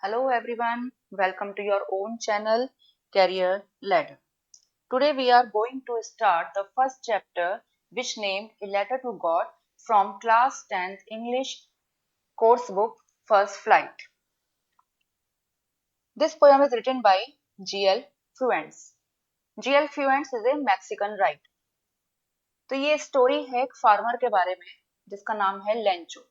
Hello everyone, welcome to your own channel Career Ladder. Today we are going to start the first chapter which named A Letter to God from class 10th English course book First Flight. This poem is written by G.L. Fuentes. G.L. Fuentes is a Mexican writer. तो ये story है एक farmer के बारे में जिसका नाम है लेंचो।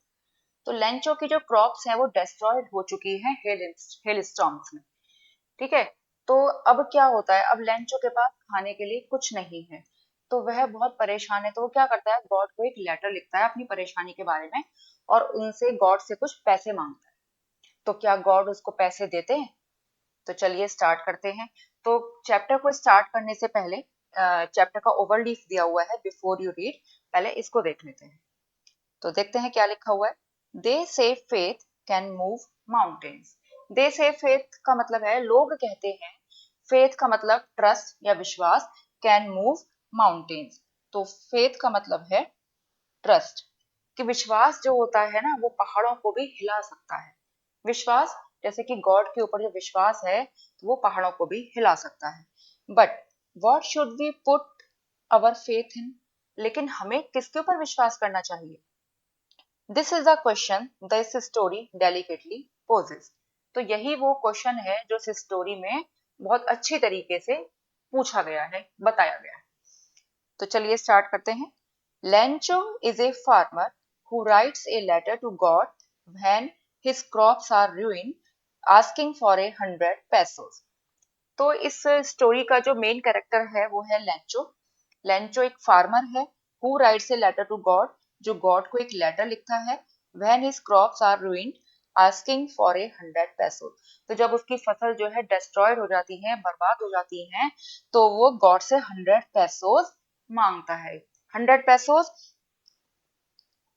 तो लेंचो की जो क्रॉप्स हैं वो डिस्ट्रॉयड हो चुकी हैं हेल स्टॉर्म्स में। ठीक है। तो अब क्या होता है, अब लेंचो के पास खाने के लिए कुछ नहीं है, तो वह बहुत परेशान है। तो वो क्या करता है, गॉड को एक लेटर लिखता है अपनी परेशानी के बारे में और उनसे गॉड से कुछ पैसे मांगता है। तो क्या गॉड उसको पैसे देते हैं? तो चलिए स्टार्ट करते हैं। तो चैप्टर को स्टार्ट करने से पहले चैप्टर का ओवरलीफ दिया हुआ है बिफोर यू रीड, पहले इसको देख लेते हैं। तो देखते हैं क्या लिखा हुआ है। दे से फेथ कैन मूव माउंटेन्स। दे से फेथ का मतलब है, लोग कहते हैं, फेथ का मतलब ट्रस्ट या विश्वास, कैन मूव माउंटेन्स। तो फेथ का मतलब है ट्रस्ट, कि विश्वास जो होता है ना वो पहाड़ों को भी हिला सकता है। विश्वास, जैसे कि गॉड के ऊपर जो विश्वास है तो वो पहाड़ों को भी हिला सकता है। But what should we put our faith in? लेकिन हमें किसके ऊपर विश्वास करना चाहिए? This is the question this story delicately poses. तो यही वो क्वेश्चन है जो इस स्टोरी में बहुत अच्छी तरीके से पूछा गया है, बताया गया है। तो चलिए स्टार्ट करते हैं। Lencho is a farmer who writes a letter to God when his crops are ruined, asking for 100 pesos। तो इस स्टोरी का जो मेन कैरेक्टर है वो है लेंचो। लेंचो एक फार्मर है who writes a letter to God, जो गॉड को एक लेटर लिखता है, when his crops are ruined, asking for 100 pesos। तो जब उसकी फसल जो है डिस्ट्रॉयड हो जाती है, बर्बाद हो जाती है, तो वो गॉड से 100 pesos मांगता है। 100 pesos,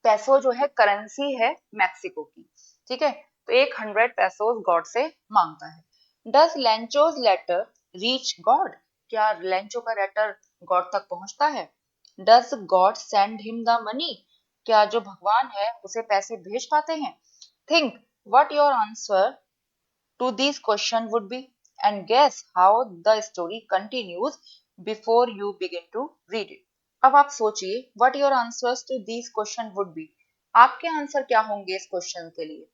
पैसो जो है करेंसी है मैक्सिको की। ठीक है। तो एक 100 pesos गॉड से मांगता है। Does Lencho's letter reach God? क्या लेंचो का लेटर गॉड तक पहुंचता है? Does God send him the money? क्या जो भगवान है उसे पैसे भेज पाते हैं? Think what your answer to these questions would be, and guess how the story continues before you begin to read it. अब आप सोचिए what your answers to these questions would be. आपके आंसर क्या होंगे इस क्वेश्चन के लिए?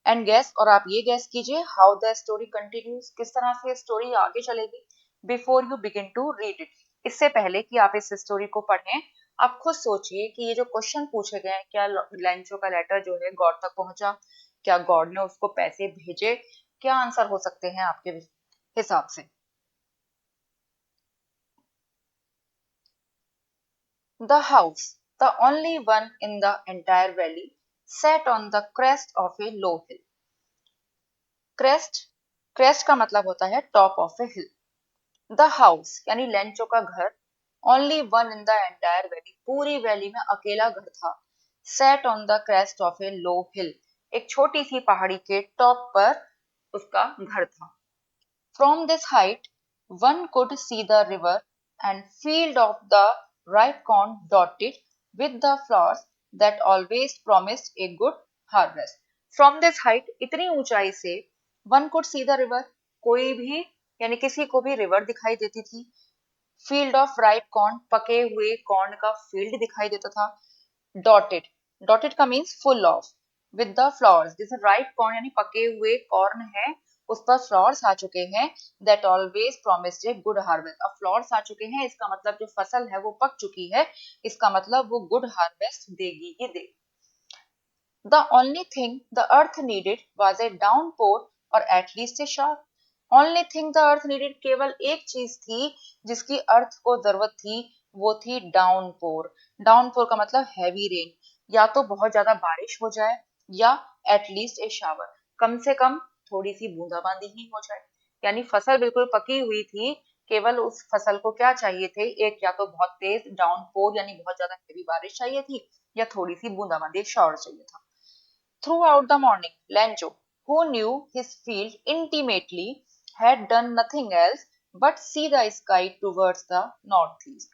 And gas, और आप ये गैस कीजिए हाउ द स्टोरी कंटिन्यूज, किस तरह से स्टोरी आगे चलेगी। Before you begin to read it, इससे पहले कि आप इस स्टोरी को पढ़ें, आप खुद सोचिए कि ये जो क्वेश्चन पूछे गए हैं, क्या लेंचो का लेटर जो है गॉड तक पहुंचा? क्या गॉड ने उसको पैसे भेजे? क्या आंसर हो सकते हैं आपके हिसाब से? The house, the only one in the entire valley, sat on the crest of a low hill. Crest, crest का मतलब होता है top of a hill. The house यानी लेंचो का घर, only one in the entire valley, पूरी valley में अकेला घर था। Set on the crest of a low hill, एक छोटी सी पहाड़ी के टॉप पर उसका घर था। From this height one could see the river and field of the ripe corn dotted with the flowers that always promised a good harvest. From this height, इतनी ऊंचाई से one could see the river, कोई भी यानी किसी को भी river दिखाई देती थी। फील्ड ऑफ राइप कॉर्न, पके हुए कॉर्न का फील्ड दिखाई देता था। डॉटेड, डॉटेड का means full of, with the flowers, जैसे राइप कॉर्न यानी पके हुए कॉर्न है उस पर फ्लावर्स आ चुके हैं। That always promised a good harvest, अब फ्लावर्स आ चुके हैं इसका मतलब जो फसल है वो पक चुकी है, इसका मतलब वो गुड हार्वेस्ट देगी ही देगी। The only thing the earth needed was a downpour or at least a shower. Only thing the earth needed, केवल एक चीज थी जिसकी अर्थ को जरूरत थी, वो थी डाउनपोर। डाउनपोर का मतलब हैवी रेन, या तो बहुत ज्यादा बारिश हो जाए या एटलीस्ट ए शावर, कम से कम थोड़ी सी बूंदाबांदी ही हो जाए। यानी फसल बिल्कुल पकी हुई थी, केवल उस फसल को क्या चाहिए थे, एक या तो बहुत तेज डाउनपोर यानी बहुत ज्यादा हैवी बारिश चाहिए थी, या थोड़ी सी बूंदाबांदी शावर चाहिए था। Throughout the morning, Lancho, who knew his field intimately, had done nothing else but see the sky towards the northeast.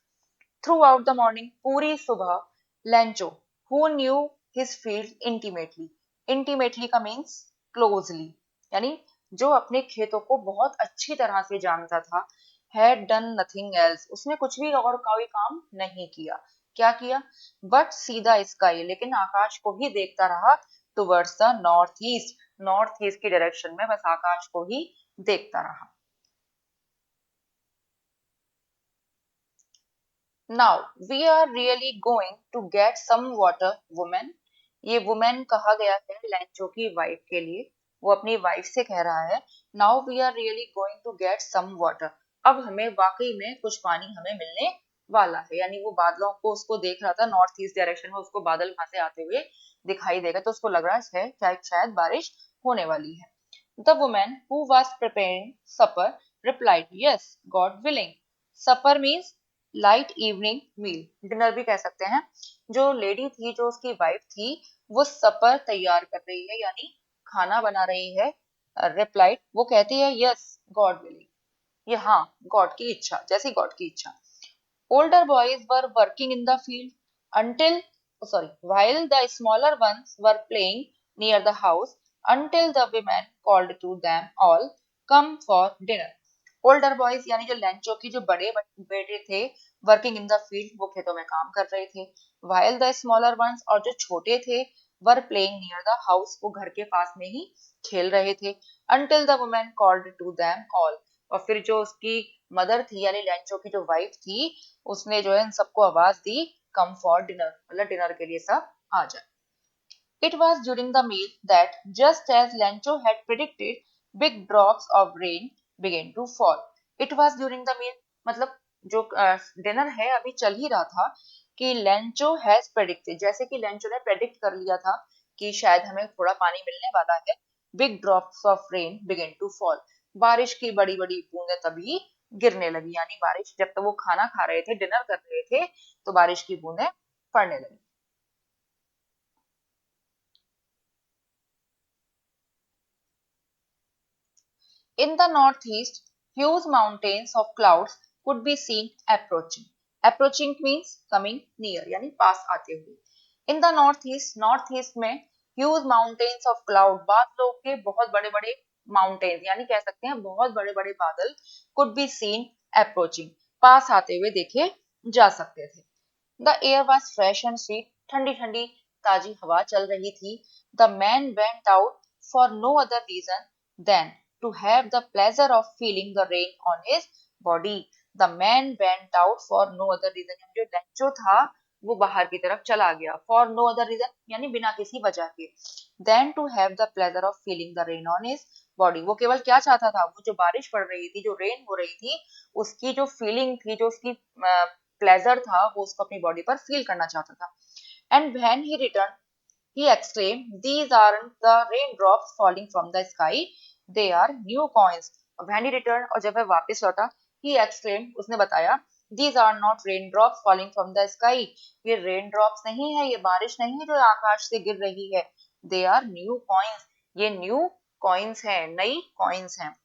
Throughout the morning, पूरी सुबह, Lancho, who knew his field intimately. Intimately का means closely. यानी जो अपने खेतों को बहुत अच्छी तरह से जानता था, हैड डन नथिंग एल्स, उसने कुछ भी और कोई काम नहीं किया। क्या किया? बट सी द स्काई, लेकिन आकाश को ही देखता रहा, towards the north east, north east की डायरेक्शन में बस आकाश को ही देखता रहा। Now we are really going to get some water woman. ये वुमेन कहा गया है लैंचो की वाइफ के लिए, वो अपनी वाइफ से कह रहा है now we are really going to get some water, अब हमें वाकई में कुछ पानी हमें मिलने वाला है। यानी वो बादलों को उसको देख रहा था, नॉर्थ ईस्ट डायरेक्शन में उसको बादल वहां से आते हुए दिखाई देगा, तो उसको लग रहा है शायद बारिश होने वाली है। The woman who was preparing supper replied, yes, God willing. Supper means light evening meal, dinner भी कह सकते हैं। जो लेडी थी, जो उसकी वाइफ थी, वो सपर तैयार कर रही है, यानी खाना बना रही है। रिप्लाइड, वो कहती है यस गॉड विलिंग, ये हाँ गॉड की इच्छा, जैसी गॉड की इच्छा। Older boys were working in the field until, oh, sorry, while the smaller ones were playing near the house until the women called to them all, come for dinner. Older boys यानी जो लैंचो की जो बड़े बेटे थे, working in the field, वो खेतों में काम कर रहे थे। while the smaller ones, और जो छोटे थे, were playing near the house, वो घर के पास में ही खेल रहे थे। until the woman called to them all, और फिर जो उसकी मदर थी यानी लैंचो की जो वाइफ थी, उसने जो है इन सबको आवाज दी, कम फॉर डिनर, मतलब डिनर के लिए सब आ जाए। It was during the meal that, just as Lancho had predicted, big drops of rain began to fall. It was during the meal, मतलब जो डिनर है अभी चल ही रहा था कि लेंचो हैज प्रेडिक्टेड, जैसे कि लेंचो ने प्रेडिक्ट कर लिया था कि शायद हमें थोड़ा पानी मिलने वाला है। Big drops of rain began to fall, बारिश की बड़ी बड़ी बूंदें तभी गिरने लगी, यानी बारिश, जब तक वो खाना खा रहे थे, डिनर कर रहे थे, तो बारिश की बूंदें पड़ने लगी। In the northeast, huge mountains of clouds could be seen approaching. Approaching means coming near, यानी पास आते हुए। In the northeast, northeast में huge mountains of cloud, बादलों के बहुत बड़े बड़े mountains, यानी कह सकते हैं बहुत बड़े बड़े बादल, could be seen approaching, पास आते हुए देखे जा सकते थे। The air was fresh and sweet, ठंडी ठंडी ताजी हवा चल रही थी। The man went out for no other reason than to have the pleasure of feeling the rain on his body. The man went out for no other reason, यानी जो लैंचो था वो बाहर की तरफ चला गया, for no other reason यानी बिना किसी वजह के, then to have the pleasure of feeling the rain on his body, वो केवल क्या चाहता था, वो जो बारिश पड़ रही थी, जो रेन हो रही थी, उसकी जो फीलिंग थी, जो उसकी प्लेजर था, वो उसको अपनी बॉडी पर फील करना चाहता था। And when he return he exclaimed, these aren't the raindrops falling from the sky, they are new coins. और when he returned, और जब वह वापस लौटा, he exclaimed, उसने बताया, these are not raindrops falling from the sky, ये raindrops नहीं है, ये बारिश नहीं है जो आकाश से गिर रही है, they are new coins, ये new coins हैं, नई coins हैं।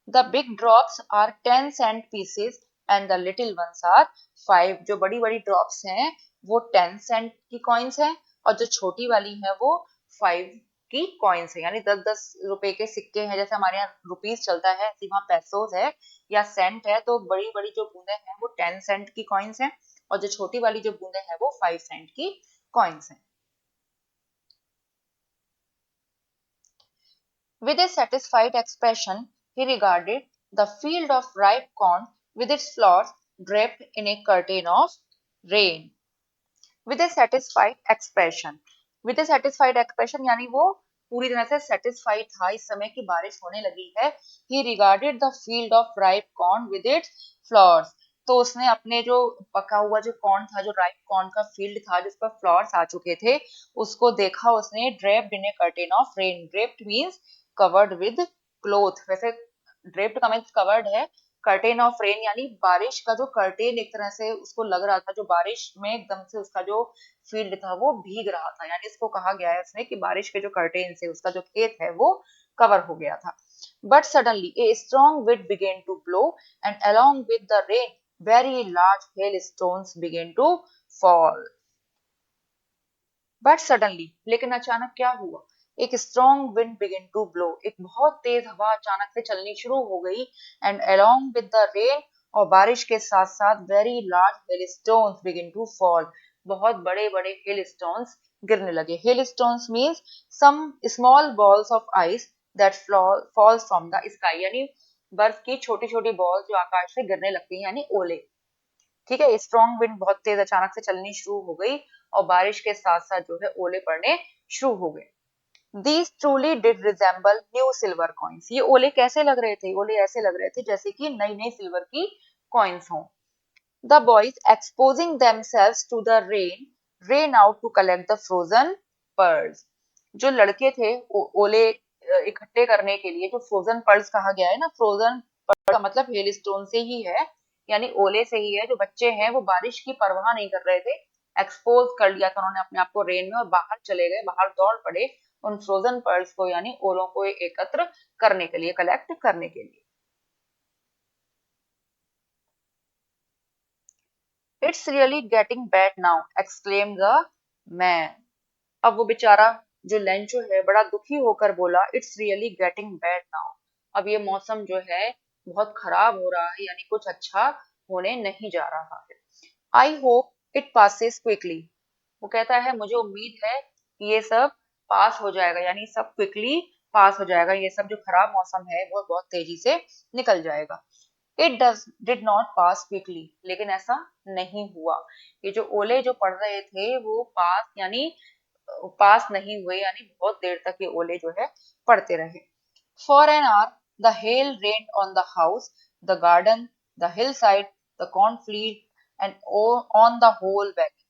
The big drops are 10 cent pieces and the little ones are 5, जो बड़ी बड़ी drops हैं वो 10 cent की coins हैं, और जो छोटी वाली है वो 5 की कॉइन्स है, यानी 10-10 रुपए के सिक्के हैं, जैसे हमारे यहाँ रुपीस चलता है, ऐसे वहाँ पैसोस है या सेंट है, तो बड़ी बड़ी जो बूंदे हैं वो 10 सेंट की कॉइन्स हैं, और जो छोटी वाली जो बूंदे हैं वो 5 सेंट की कॉइन्स हैं। With a satisfied expression, he regarded the field of ripe corn with its flowers draped in a curtain of rain. With a satisfied expression, with a satisfied expression यानी वो पूरी तरह से satisfied था इस समय की बारिश होने लगी है। He regarded the field of ripe corn with its flowers, तो उसने अपने जो पका हुआ जो कॉर्न था, जो राइप कॉर्न का फील्ड था जिस पर फ्लावर्स आ चुके थे, उसको देखा उसने, draped in A curtain of rain, draped means covered with cloth, वैसे ड्रेप्ड का मींस कवर्ड है, कर्टेन ऑफ रेन यानी बारिश का जो कर्टेन, एक तरह से उसको लग रहा था जो बारिश में एकदम से उसका जो फील्ड था वो भीग रहा था, यानी इसको कहा गया है इसमें कि बारिश के जो कर्टेन से उसका जो खेत है वो कवर हो गया था। But suddenly a strong wind began to blow and along with the rain very large hail stones began to fall. But suddenly, लेकिन अचानक क्या हुआ, एक strong wind begin to blow, एक बहुत तेज हवा अचानक से चलनी शुरू हो गई, and along with the rain, और बारिश के साथ साथ very large hail stones begin to fall, बहुत बड़े बड़े हेल स्टोन्स गिरने लगे। Hail stones means some small balls of ice that falls from the sky, यानी बर्फ की छोटी छोटी बॉल्स जो आकाश से गिरने लगती हैं, यानी ओले। ठीक है, स्ट्रॉन्ग विंड बहुत तेज अचानक से चलनी शुरू हो गई और बारिश के साथ साथ जो है ओले पड़ने शुरू हो गए। These truly did resemble new silver coins. ये ओले कैसे लग रहे थे? ओले ऐसे लग रहे थे जैसे कि नई नई सिल्वर की कॉइन्स हों। The boys, exposing themselves to the rain, ran out to collect the frozen pearls. जो लड़के थे ओले इकट्ठे करने के लिए, जो फ्रोजन पर्ल्स कहा गया है ना, फ्रोजन पर्ल का मतलब हेल स्टोन से ही है, यानी ओले से ही है। जो बच्चे हैं वो बारिश की परवाह नहीं कर रहे थे, एक्सपोज कर लिया था उन्होंने अपने आप को रेन में और बाहर चले गए, बाहर दौड़ पड़े उन फ्रोजन पर्ल्स को यानी ओलों को एकत्र करने के लिए, कलेक्ट करने के लिए। It's really getting bad now, exclaim the man. अब वो बेचारा जो लेंचो है बड़ा दुखी होकर बोला, it's really getting bad now, अब ये मौसम जो है बहुत खराब हो रहा है, यानी कुछ अच्छा होने नहीं जा रहा है। I hope it passes quickly, वो कहता है मुझे उम्मीद है कि ये सब पास हो जाएगा, यानी सब क्विकली पास हो जाएगा, ये सब जो खराब मौसम है वो बहुत तेजी से निकल जाएगा। It did not pass quickly, लेकिन ऐसा नहीं हुआ। ये जो ओले जो पड़ रहे थे वो पास नहीं हुए, यानी बहुत देर तक ये ओले जो है पड़ते रहे। For an hour the hail rained on the house, the garden, the hillside, the cornfield and on the whole valley.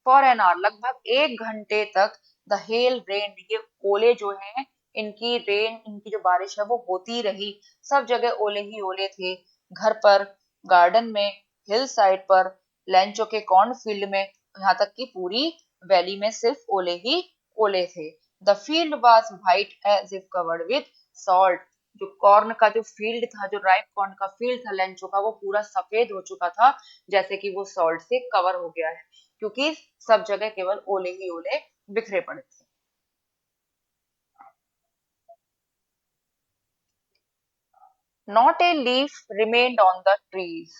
For an hour, लगभग एक घंटे तक द हेल रेन, ये ओले जो हैं इनकी रेन, इनकी जो बारिश है वो होती रही। सब जगह ओले ही ओले थे, घर पर, गार्डन में, हिल साइड पर, लेंचो के कॉर्न फील्ड में, यहाँ तक कि पूरी वैली में सिर्फ ओले ही ओले थे। The field was white as if covered with salt, जो कॉर्न का जो फील्ड था, जो राइप कॉर्न का फील्ड था लेंचो का, वो पूरा सफेद हो चुका था, जैसे कि वो सॉल्ट से कवर हो गया है, क्योंकि सब जगह केवल ओले ही ओले बिखरे पड़े थे। Not a leaf remained on the trees,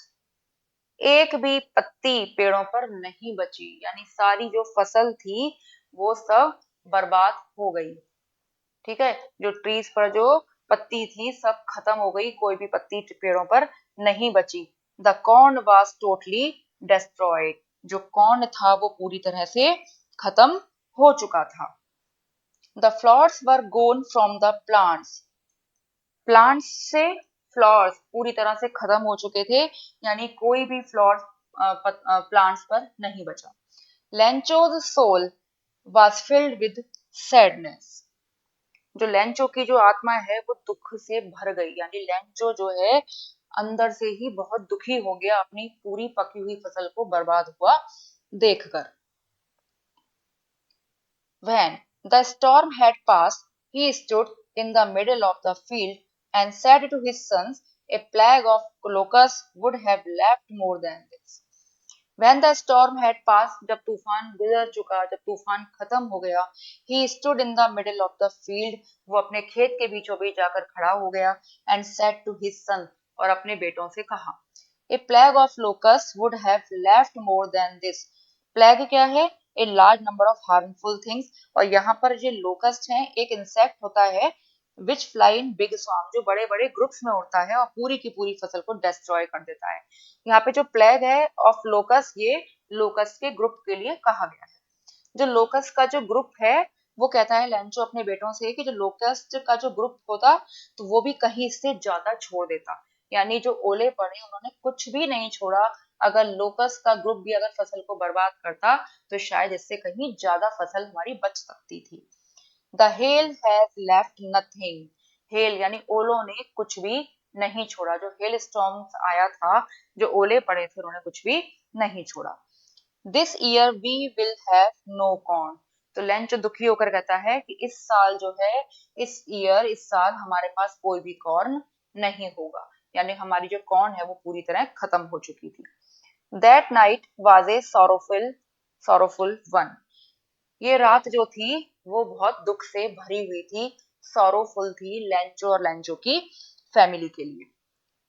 एक भी पत्ती पेड़ों पर नहीं बची, यानी सारी जो फसल थी वो सब बर्बाद हो गई। ठीक है, जो ट्रीज पर जो पत्ती थी सब खत्म हो गई, कोई भी पत्ती पेड़ों पर नहीं बची। The corn was totally destroyed, जो कॉर्न था वो पूरी तरह से खत्म हो चुका था। The flowers were gone from the plants, plants से फ्लावर्स पूरी तरह से खत्म हो चुके थे, यानी कोई भी फ्लावर्स प्लांट्स पर नहीं बचा। Lencho's soul was filled with sadness, जो लेंचो की जो आत्मा है वो दुख से भर गई, यानी लेंचो जो है अंदर से ही बहुत दुखी हो गया अपनी पूरी पकी हुई फसल को बर्बाद हुआ देखकर। When the storm had passed, he stood in the middle of the field and said to his sons, a plague of locusts would have left more than this. When the storm had passed, जब तूफान गुजर चुका, जब तूफान खत्म हो गया, he stood in the middle of the field, वो अपने खेत के बीचों बीच जाकर खड़ा हो गया, and said to his son, और अपने बेटों से कहा, a plague of locusts would have left more than this. Plague क्या है? A large number of harmful things, और यहाँ पर जो लोकस्ट है एक इंसेक्ट होता है विच फ्लाई इन बिग स्वार्म, जो बड़े बड़े ग्रुप्स में उड़ता है और पूरी की पूरी फसल को डिस्ट्रॉय कर देता है। यहाँ पे जो प्लेग है ऑफ लोकस, ये लोकस के ग्रुप के लिए कहा गया है। जो लोकस का जो ग्रुप है वो कहता है लेंचो अपने बेटों से कि जो लोकस्ट का जो ग्रुप होता तो वो भी कहीं इससे ज्यादा छोड़ देता, यानी जो ओले पड़े उन्होंने कुछ भी नहीं छोड़ा। अगर लोकस का ग्रुप भी अगर फसल को बर्बाद करता तो शायद इससे कहीं ज्यादा फसल हमारी बच सकती थी। The hell has left nothing, hello यानी ओलों ने कुछ भी नहीं छोड़ा, जो हेल स्टॉर्म आया था, जो ओले पड़े थे उन्होंने कुछ भी नहीं छोड़ा। This year we will have no corn, तो लेंचो दुखी होकर कहता है कि इस साल जो है, इस साल हमारे पास कोई भी कॉर्न नहीं होगा, यानी हमारी जो कॉर्न है वो पूरी तरह खत्म हो चुकी थी। That night was a sorrowful one, ये रात जो थी वो बहुत दुख से भरी हुई थी, सॉरोफुल थी लेंचो और लेंचो की फैमिली के लिए।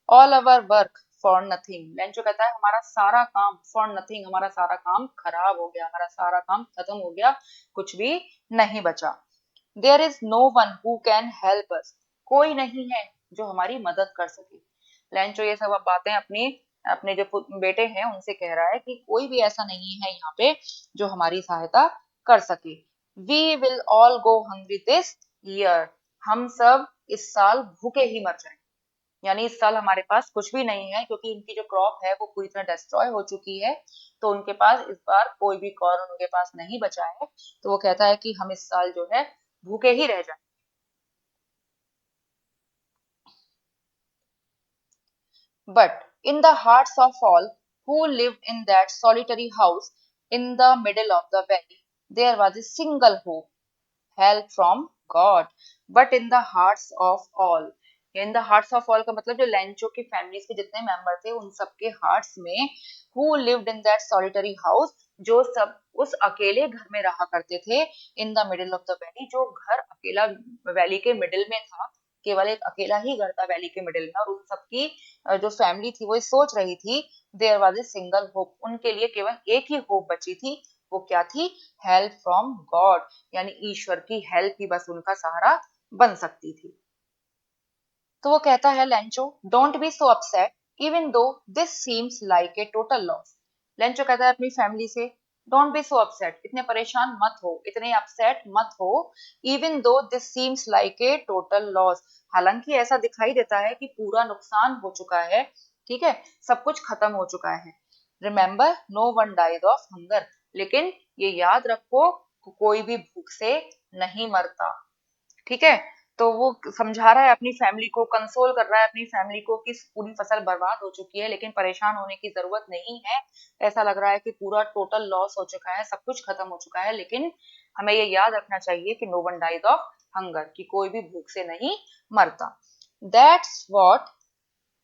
All our work for nothing, Lencho कहता है हमारा सारा काम फॉर नथिंग, हमारा सारा काम खराब हो गया, हमारा सारा काम खत्म हो गया, कुछ भी नहीं बचा। There is no one who can help us, कोई नहीं है जो हमारी मदद कर सके। लेंचो ये सब अब बातें अपनी अपने जो बेटे हैं उनसे कह रहा है कि कोई भी ऐसा नहीं है यहाँ पे जो हमारी सहायता कर सके। We will all go hungry this year, हम सब इस साल भूखे ही मर जाएंगे। यानी इस साल हमारे पास कुछ भी नहीं है क्योंकि उनकी जो क्रॉप है वो पूरी तरह डिस्ट्रॉय हो चुकी है, तो उनके पास इस बार कोई भी कॉर्न उनके पास नहीं बचा है। तो वो कहता है कि हम इस साल जो है भूखे ही रह जाएं। But in the hearts of all who lived in that solitary house in the middle of the valley, there was a single hope, help from God. But in the hearts of all, in the hearts of all का मतलब जो Lencho की families के जितने member थे उन सबके hearts में, who lived in that solitary house, जो सब उस अकेले घर में रहा करते थे, in the middle of the valley, जो घर अकेला वैली के मिडिल में था, केवल एक अकेला ही घर था वैली के मिडिल में, और उन सबकी जो फैमिली थी वो ये सोच रही थी, there was a single hope, उनके लिए केवल एक ही होप बची थी। वो क्या थी? हेल्प फ्रॉम गॉड, यानी ईश्वर की हेल्प ही बस उनका सहारा बन सकती थी। तो वो कहता है Lencho, don't be so upset even though this seems like a total loss. Lencho कहता है अपनी फैमिली से, डोंट बी सो अपसेट, इतने परेशान मत हो, इतने अपसेट मत हो, even though this seems like a total loss, हालांकि ऐसा दिखाई देता है कि पूरा नुकसान हो चुका है, ठीक है, सब कुछ खत्म हो चुका है। Remember no one dies of hunger, लेकिन ये याद रखो कोई भी भूख से नहीं मरता, ठीक है। तो वो समझा रहा है अपनी फैमिली को, कंसोल कर रहा है अपनी फैमिली को कि पूरी फसल बर्बाद हो चुकी है लेकिन परेशान होने की जरूरत नहीं है। ऐसा लग रहा है कि पूरा टोटल लॉस हो चुका है, सब कुछ खत्म हो चुका है, लेकिन हमें ये याद रखना चाहिए कि no one dies of hunger, कि कोई भी भूख से नहीं मरता। That's what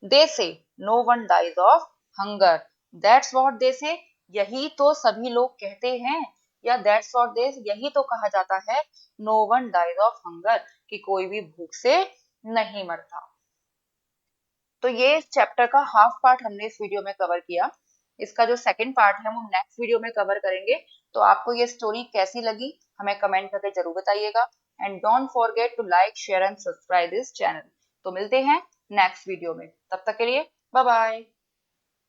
they say, no one dies of hunger, that's what they say, यही तो सभी लोग कहते हैं, या दैट्स व्हाट दे, यही तो कहा जाता है, no one dies of hunger, कि कोई भी भूख से नहीं मरता। तो ये इस चैप्टर का हाफ पार्ट हमने इस वीडियो में कवर किया। इसका जो सेकंड पार्ट है वो नेक्स्ट वीडियो में कवर करेंगे। तो आपको ये स्टोरी कैसी लगी हमें कमेंट करके जरूर बताइएगा, and don't forget to like share and subscribe this channel. तो मिलते हैं नेक्स्ट वीडियो में, तब तक के लिए बाय बाय।